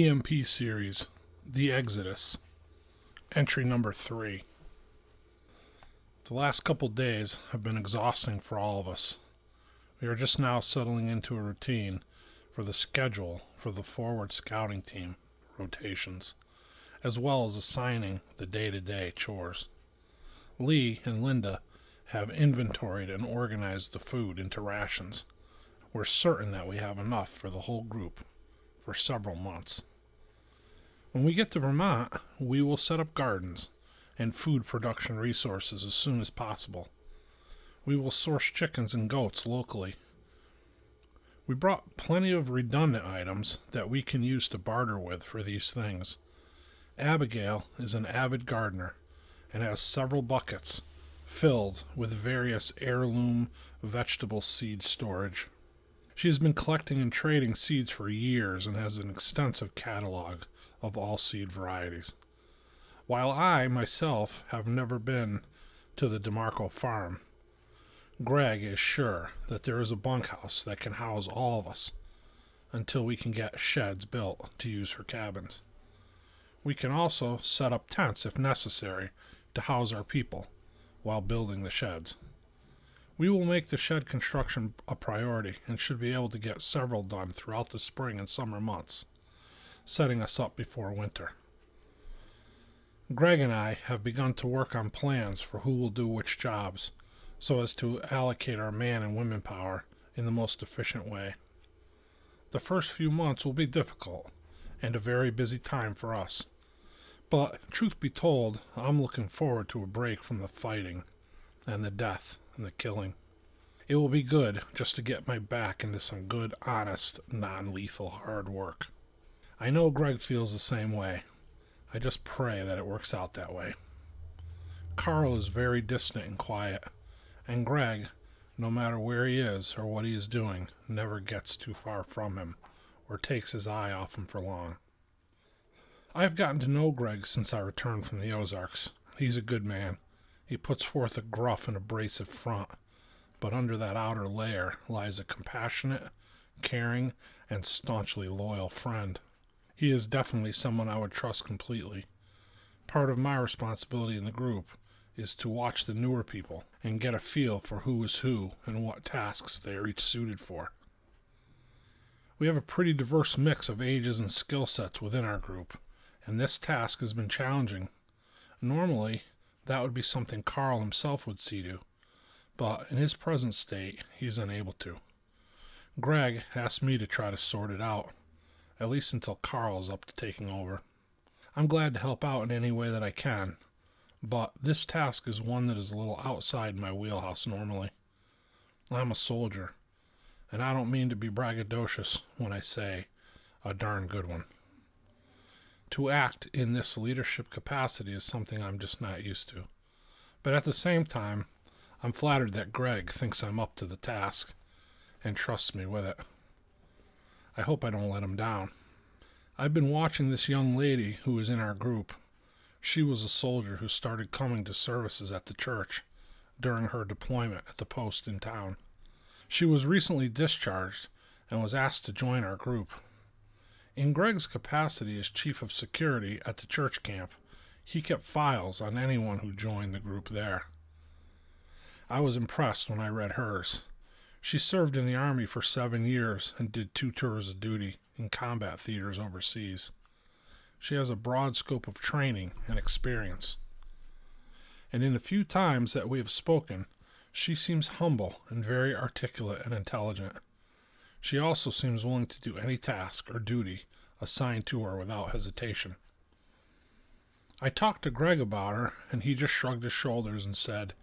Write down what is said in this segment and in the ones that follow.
EMP Series, The Exodus, Entry Number 3. The last couple days have been exhausting for all of us. We are just now settling into a routine for the schedule for the forward scouting team rotations, as well as assigning the day-to-day chores. Lee and Linda have inventoried and organized the food into rations. We're certain that we have enough for the whole group for several months. When we get to Vermont, we will set up gardens and food production resources as soon as possible. We will source chickens and goats locally. We brought plenty of redundant items that we can use to barter with for these things. Abigail is an avid gardener and has several buckets filled with various heirloom vegetable seed storage. She has been collecting and trading seeds for years and has an extensive catalog of all seed varieties. While I, myself, have never been to the DeMarco farm, Greg is sure that there is a bunkhouse that can house all of us until we can get sheds built to use for cabins. We can also set up tents if necessary to house our people while building the sheds. We will make the shed construction a priority and should be able to get several done throughout the spring and summer months, setting us up before winter. Greg and I have begun to work on plans for who will do which jobs so as to allocate our man and women power in the most efficient way. The first few months will be difficult and a very busy time for us, but truth be told, I'm looking forward to a break from the fighting and the death and the killing. It will be good just to get my back into some good, honest, non-lethal hard work. I know Greg feels the same way. I just pray that it works out that way. Carl is very distant and quiet, and Greg, no matter where he is or what he is doing, never gets too far from him or takes his eye off him for long. I have gotten to know Greg since I returned from the Ozarks. He's a good man. He puts forth a gruff and abrasive front, but under that outer layer lies a compassionate, caring, and staunchly loyal friend. He is definitely someone I would trust completely. Part of my responsibility in the group is to watch the newer people and get a feel for who is who and what tasks they are each suited for. We have a pretty diverse mix of ages and skill sets within our group, and this task has been challenging. Normally, that would be something Carl himself would see to, but in his present state, he is unable to. Greg asked me to try to sort it out, at least until Carl is up to taking over. I'm glad to help out in any way that I can, but this task is one that is a little outside my wheelhouse normally. I'm a soldier, and I don't mean to be braggadocious when I say a darn good one. To act in this leadership capacity is something I'm just not used to. But at the same time, I'm flattered that Greg thinks I'm up to the task and trusts me with it. I hope I don't let him down. I've been watching this young lady who is in our group. She was a soldier who started coming to services at the church during her deployment at the post in town. She was recently discharged and was asked to join our group. In Greg's capacity as chief of security at the church camp, he kept files on anyone who joined the group there. I was impressed when I read hers. She served in the Army for 7 years and did 2 tours of duty in combat theaters overseas. She has a broad scope of training and experience. And in the few times that we have spoken, she seems humble and very articulate and intelligent. She also seems willing to do any task or duty assigned to her without hesitation. I talked to Greg about her, and he just shrugged his shoulders and said,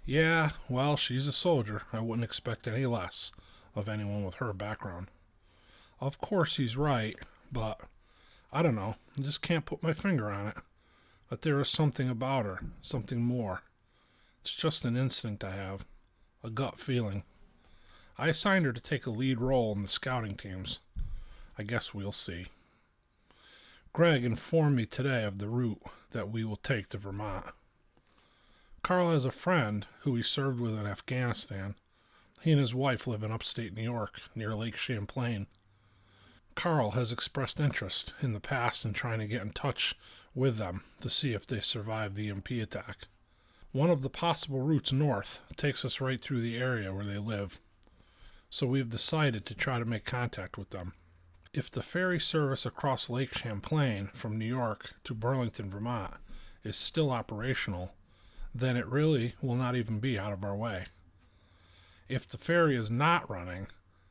"Yeah, well, she's a soldier. I wouldn't expect any less of anyone with her background." Of course he's right, but I don't know. I just can't put my finger on it. But there is something about her, something more. It's just an instinct I have, a gut feeling. I assigned her to take a lead role in the scouting teams. I guess we'll see. Greg informed me today of the route that we will take to Vermont. Carl has a friend who he served with in Afghanistan. He and his wife live in upstate New York, near Lake Champlain. Carl has expressed interest in the past in trying to get in touch with them to see if they survived the EMP attack. One of the possible routes north takes us right through the area where they live, so we've decided to try to make contact with them. If the ferry service across Lake Champlain from New York to Burlington, Vermont is still operational, then it really will not even be out of our way. If the ferry is not running,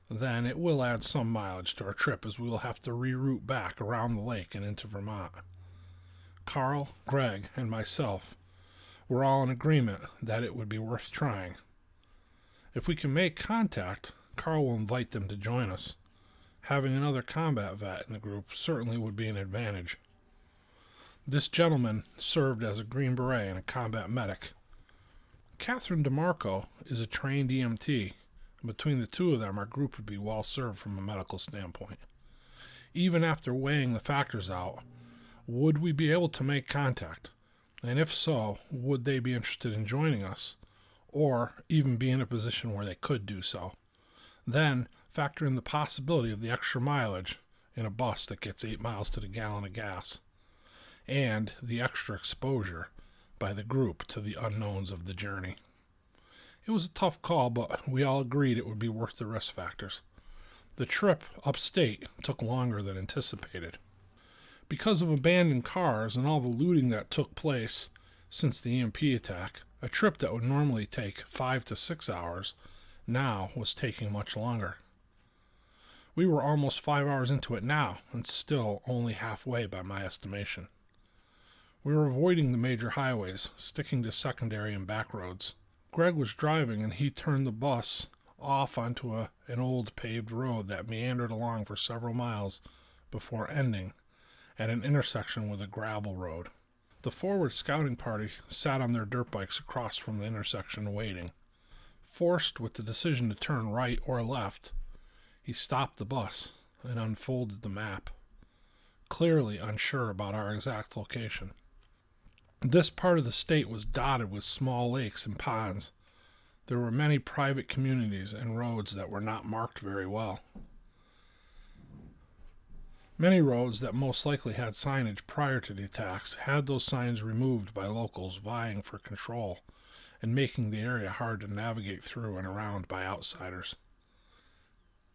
then it will add some mileage to our trip as we will have to reroute back around the lake and into Vermont. Carl, Greg, and myself were all in agreement that it would be worth trying. If we can make contact, Carl will invite them to join us. Having another combat vet in the group certainly would be an advantage. This gentleman served as a Green Beret and a combat medic. Catherine DeMarco is a trained EMT. Between the two of them, our group would be well served from a medical standpoint. Even after weighing the factors out, would we be able to make contact? And if so, would they be interested in joining us, or even be in a position where they could do so? Then factor in the possibility of the extra mileage in a bus that gets 8 miles to the gallon of gas, and the extra exposure by the group to the unknowns of the journey. It was a tough call, but we all agreed it would be worth the risk factors. The trip upstate took longer than anticipated. Because of abandoned cars and all the looting that took place since the EMP attack, a trip that would normally take 5 to 6 hours now was taking much longer. We were almost 5 hours into it now, and still only halfway by my estimation. We were avoiding the major highways, sticking to secondary and back roads. Greg was driving, and he turned the bus off onto an old paved road that meandered along for several miles before ending at an intersection with a gravel road. The forward scouting party sat on their dirt bikes across from the intersection waiting. Forced with the decision to turn right or left, he stopped the bus and unfolded the map, clearly unsure about our exact location. This part of the state was dotted with small lakes and ponds. There were many private communities and roads that were not marked very well. Many roads that most likely had signage prior to the attacks had those signs removed by locals vying for control and making the area hard to navigate through and around by outsiders.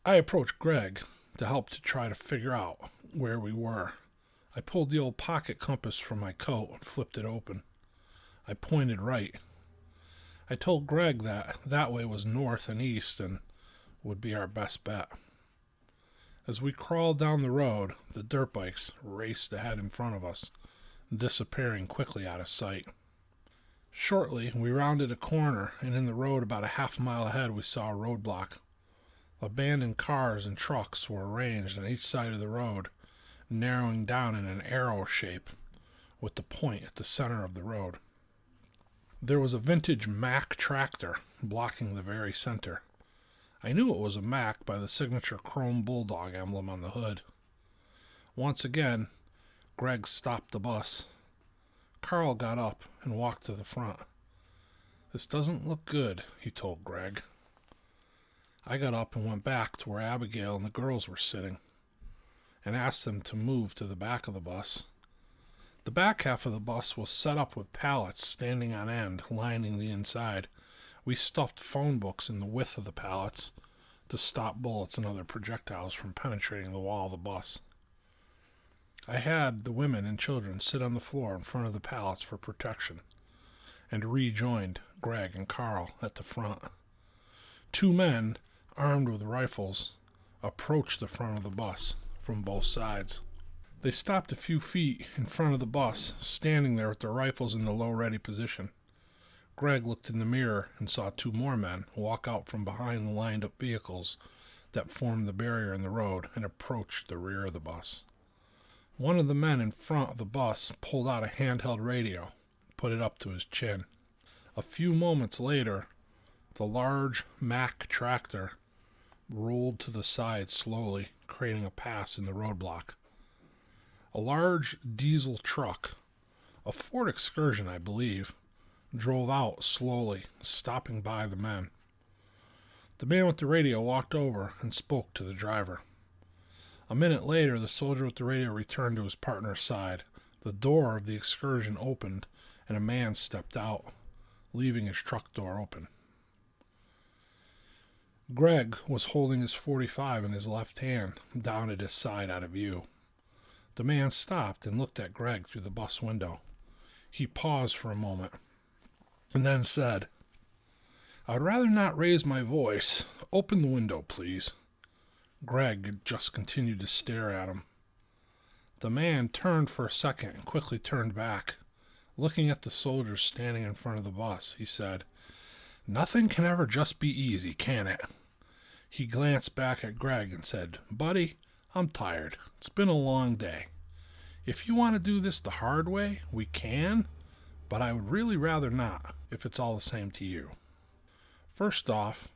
I approached Greg to help to try to figure out where we were. I pulled the old pocket compass from my coat and flipped it open. I pointed right. I told Greg that way was north and east and would be our best bet. As we crawled down the road, the dirt bikes raced ahead in front of us, disappearing quickly out of sight. Shortly, we rounded a corner, and in the road about a half mile ahead we saw a roadblock. Abandoned cars and trucks were arranged on each side of the road, narrowing down in an arrow shape with the point at the center of the road. There was a vintage Mack tractor blocking the very center. I knew it was a Mack by the signature chrome bulldog emblem on the hood. Once again, Greg stopped the bus. Carl got up and walked to the front. "This doesn't look good," he told Greg. I got up and went back to where Abigail and the girls were sitting and asked them to move to the back of the bus. The back half of the bus was set up with pallets standing on end, lining the inside. We stuffed phone books in the width of the pallets to stop bullets and other projectiles from penetrating the wall of the bus. I had the women and children sit on the floor in front of the pallets for protection, and rejoined Greg and Carl at the front. 2 men, armed with rifles, approached the front of the bus from both sides. They stopped a few feet in front of the bus, standing there with their rifles in the low ready position. Greg looked in the mirror and saw 2 more men walk out from behind the lined-up vehicles that formed the barrier in the road and approach the rear of the bus. One of the men in front of the bus pulled out a handheld radio, put it up to his chin. A few moments later, the large Mack tractor rolled to the side slowly, creating a pass in the roadblock. A large diesel truck, a Ford Excursion, I believe, drove out slowly, stopping by the men. The man with the radio walked over and spoke to the driver. A minute later, the soldier with the radio returned to his partner's side. The door of the excursion opened, and a man stepped out, leaving his truck door open. Greg was holding his .45 in his left hand, down at his side out of view. The man stopped and looked at Greg through the bus window. He paused for a moment, and then said, "I'd rather not raise my voice. Open the window, please." Greg just continued to stare at him. The man turned for a second and quickly turned back. Looking at the soldiers standing in front of the bus, he said, "Nothing can ever just be easy, can it?" He glanced back at Greg and said, "Buddy, I'm tired. It's been a long day. If you want to do this the hard way, we can, but I would really rather not, if it's all the same to you. First off,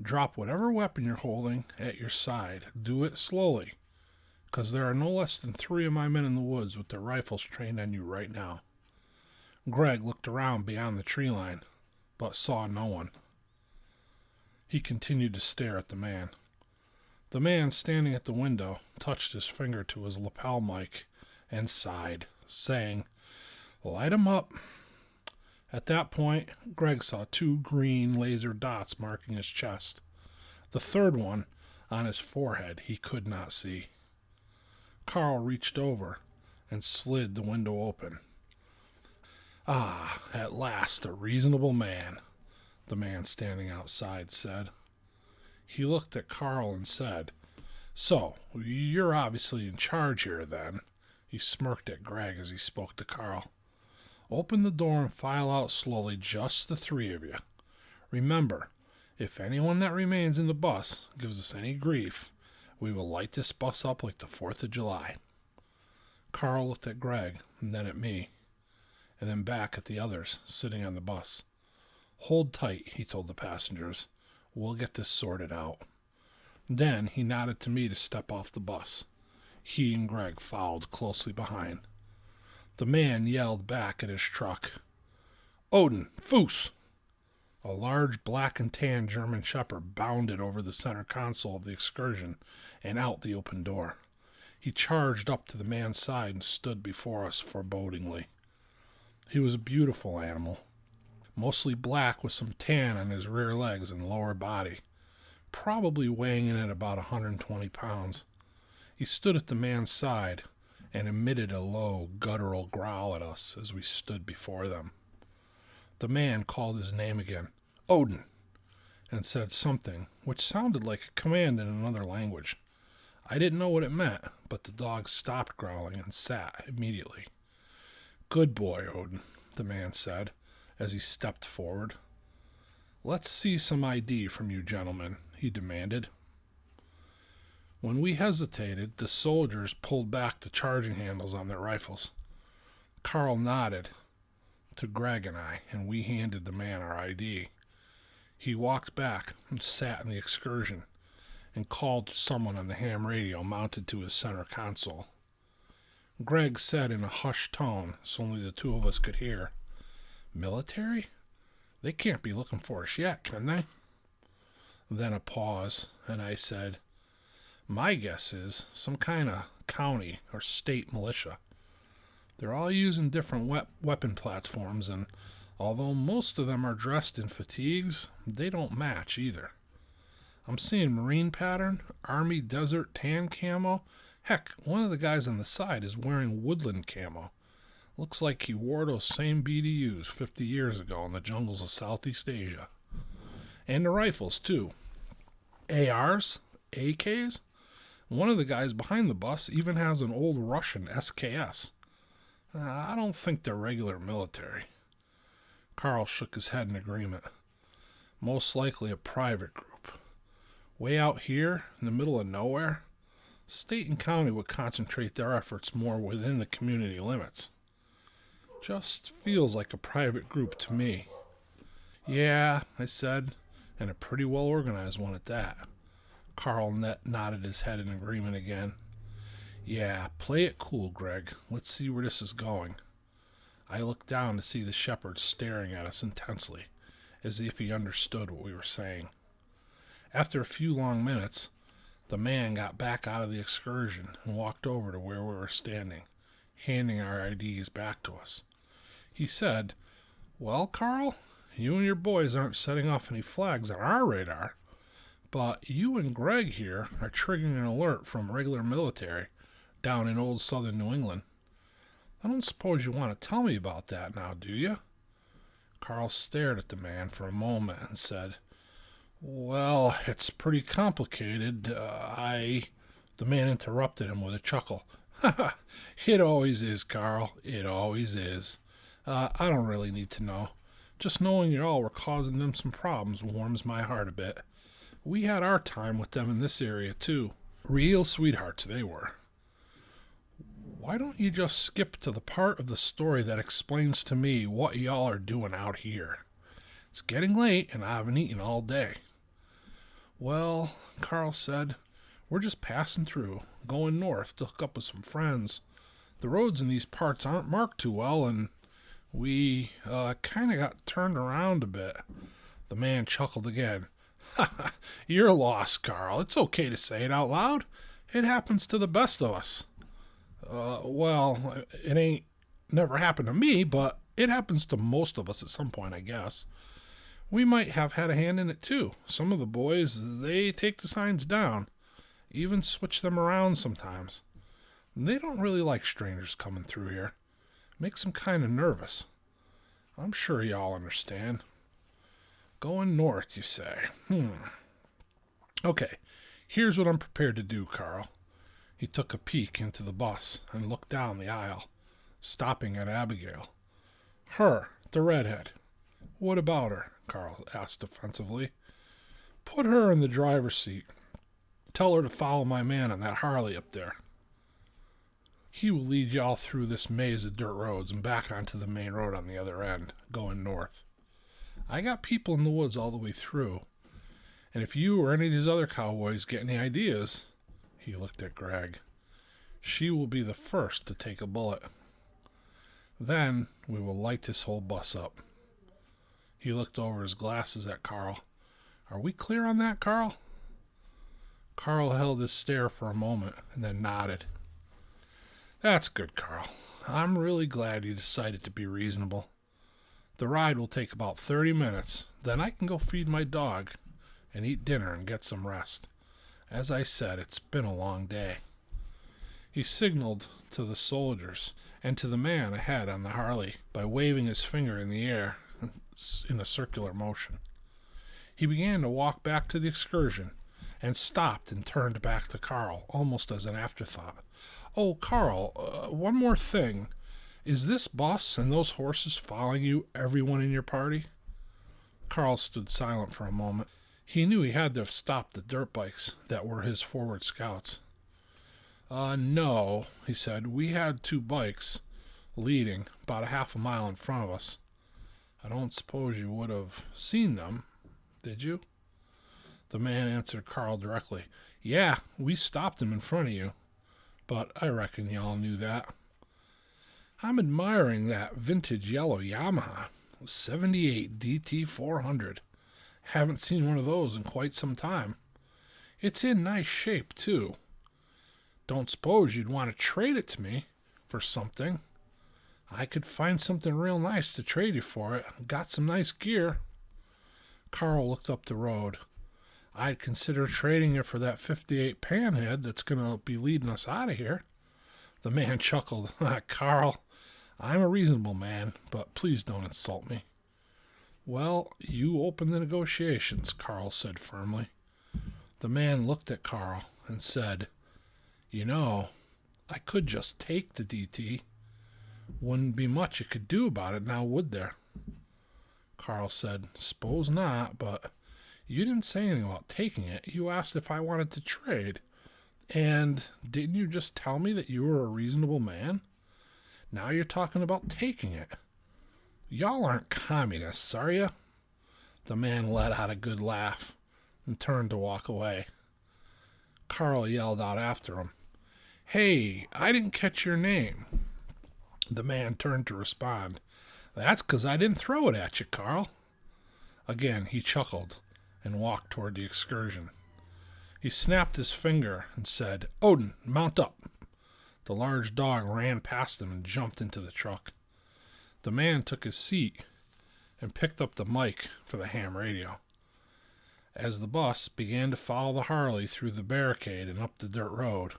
drop whatever weapon you're holding at your side. Do it slowly, because there are no less than 3 of my men in the woods with their rifles trained on you right now." Greg looked around beyond the tree line, but saw no one. He continued to stare at the man. The man standing at the window touched his finger to his lapel mic and sighed, saying, "Light 'em up." At that point, Greg saw 2 green laser dots marking his chest. The third one, on his forehead, he could not see. Carl reached over and slid the window open. "Ah, at last, a reasonable man," the man standing outside said. He looked at Carl and said, "So, you're obviously in charge here, then." He smirked at Greg as he spoke to Carl. "Open the door and file out slowly, just the 3 of you. Remember, if anyone that remains in the bus gives us any grief, we will light this bus up like the 4th of July. Carl looked at Greg, and then at me, and then back at the others sitting on the bus. "Hold tight," he told the passengers. "We'll get this sorted out." Then he nodded to me to step off the bus. He and Greg followed closely behind. The man yelled back at his truck, "Odin, Foos!" A large black and tan German shepherd bounded over the center console of the excursion and out the open door. He charged up to the man's side and stood before us forebodingly. He was a beautiful animal, mostly black with some tan on his rear legs and lower body, probably weighing in at about 120 pounds. He stood at the man's side and emitted a low, guttural growl at us as we stood before them. The man called his name again, "Odin," and said something which sounded like a command in another language. I didn't know what it meant, but the dog stopped growling and sat immediately. "Good boy, Odin," the man said as he stepped forward. "Let's see some ID from you gentlemen," he demanded. When we hesitated, the soldiers pulled back the charging handles on their rifles. Carl nodded to Greg and I, and we handed the man our ID. He walked back and sat in the excursion and called to someone on the ham radio mounted to his center console. Greg said in a hushed tone, so only the 2 of us could hear, "Military? They can't be looking for us yet, can they?" Then a pause, and I said, "My guess is some kind of county or state militia. They're all using different weapon platforms, and although most of them are dressed in fatigues, they don't match either. I'm seeing Marine pattern, Army desert tan camo. Heck, one of the guys on the side is wearing woodland camo. Looks like he wore those same BDUs 50 years ago in the jungles of Southeast Asia. And the rifles, too. ARs? AKs? One of the guys behind the bus even has an old Russian SKS. I don't think they're regular military." Carl shook his head in agreement. "Most likely a private group. Way out here, in the middle of nowhere, state and county would concentrate their efforts more within the community limits. Just feels like a private group to me." "Yeah," I said, "and a pretty well organized one at that." Carl nodded his head in agreement again. "Yeah, play it cool, Greg. Let's see where this is going." I looked down to see the shepherd staring at us intensely, as if he understood what we were saying. After a few long minutes, The man got back out of the excursion and walked over to where we were standing, handing our IDs back to us. He said, "Well, Carl, you and your boys aren't setting off any flags on our radar, but you and Greg here are triggering an alert from regular military down in old southern New England. I don't suppose you want to tell me about that now, do you?" Carl stared at the man for a moment and said, "Well, it's pretty complicated. The man interrupted him with a chuckle. "It always is, Carl. It always is. I don't really need to know. Just knowing y'all were causing them some problems warms my heart a bit. We had our time with them in this area, too. Real sweethearts they were. Why don't you just skip to the part of the story that explains to me what y'all are doing out here? It's getting late and I haven't eaten all day." "Well," Carl said, "we're just passing through, going north to hook up with some friends. The roads in these parts aren't marked too well, and we kind of got turned around a bit." The man chuckled again. "You're lost, Carl. It's okay to say it out loud. It happens to the best of us." Well, it ain't never happened to me, but it happens to most of us at some point, I guess. We might have had a hand in it, too. Some of the boys, they take the signs down, even switch them around sometimes. They don't really like strangers coming through here. Makes them kind of nervous. I'm sure y'all understand. Going north, you say? Okay, here's what I'm prepared to do, Carl." He took a peek into the bus and looked down the aisle, stopping at Abigail. "Her, the redhead. What about her?" Carl asked defensively. "Put her in the driver's seat. Tell her to follow my man on that Harley up there. He will lead y'all through this maze of dirt roads and back onto the main road on the other end, going north. I got people in the woods all the way through, and if you or any of these other cowboys get any ideas," he looked at Greg, "she will be the first to take a bullet. Then we will light this whole bus up." He looked over his glasses at Carl. "Are we clear on that, Carl?" Carl held his stare for a moment and then nodded. "That's good, Carl. I'm really glad you decided to be reasonable. The ride will take about 30 minutes. Then I can go feed my dog and eat dinner and get some rest. As I said, it's been a long day." He signaled to the soldiers and to the man ahead on the Harley by waving his finger in the air in a circular motion. He began to walk back to the excursion and stopped and turned back to Carl, almost as an afterthought. "Oh, Carl, one more thing. Is this bus and those horses following you, everyone in your party?" Carl stood silent for a moment. He knew he had to have stopped the dirt bikes that were his forward scouts. No," he said. "We had two bikes leading about a half a mile in front of us. I don't suppose you would have seen them, did you?" The man answered Carl directly. "Yeah, we stopped them in front of you, but I reckon y'all knew that. I'm admiring that vintage yellow Yamaha, 78 DT 400. Haven't seen one of those in quite some time. It's in nice shape, too. Don't suppose you'd want to trade it to me for something. I could find something real nice to trade you for it. Got some nice gear." Carl looked up the road. "I'd consider trading it for that 58 panhead that's going to be leading us out of here." The man chuckled. "Carl, I'm a reasonable man, but please don't insult me." "Well, you open the negotiations," Carl said firmly. The man looked at Carl and said, "You know, I could just take the DT. Wouldn't be much you could do about it now, would there?" Carl said, "Suppose not, but you didn't say anything about taking it. You asked if I wanted to trade. And didn't you just tell me that you were a reasonable man? Now you're talking about taking it. Y'all aren't communists, are you?" The man let out a good laugh and turned to walk away. Carl yelled out after him, "Hey, I didn't catch your name." The man turned to respond. "That's 'cause I didn't throw it at you, Carl." Again he chuckled and walked toward the excursion. He snapped his finger and said, "Odin, mount up." The large dog ran past him and jumped into the truck. The man took his seat and picked up the mic for the ham radio. As the bus began to follow the Harley through the barricade and up the dirt road,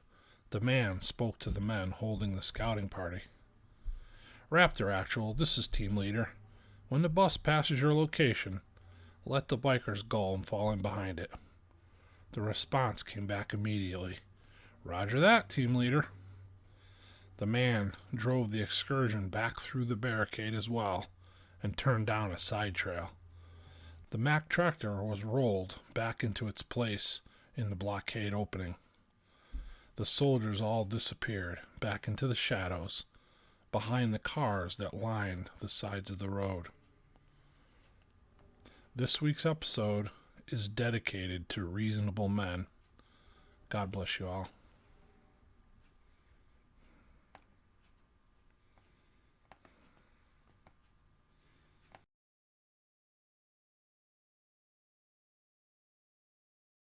the man spoke to the men holding the scouting party. "Raptor Actual, this is Team Leader. When the bus passes your location, let the bikers go and fall in behind it." The response came back immediately. "Roger that, Team Leader." The man drove the excursion back through the barricade as well and turned down a side trail. The Mack tractor was rolled back into its place in the blockade opening. The soldiers all disappeared back into the shadows behind the cars that lined the sides of the road. This week's episode is dedicated to reasonable men. God bless you all.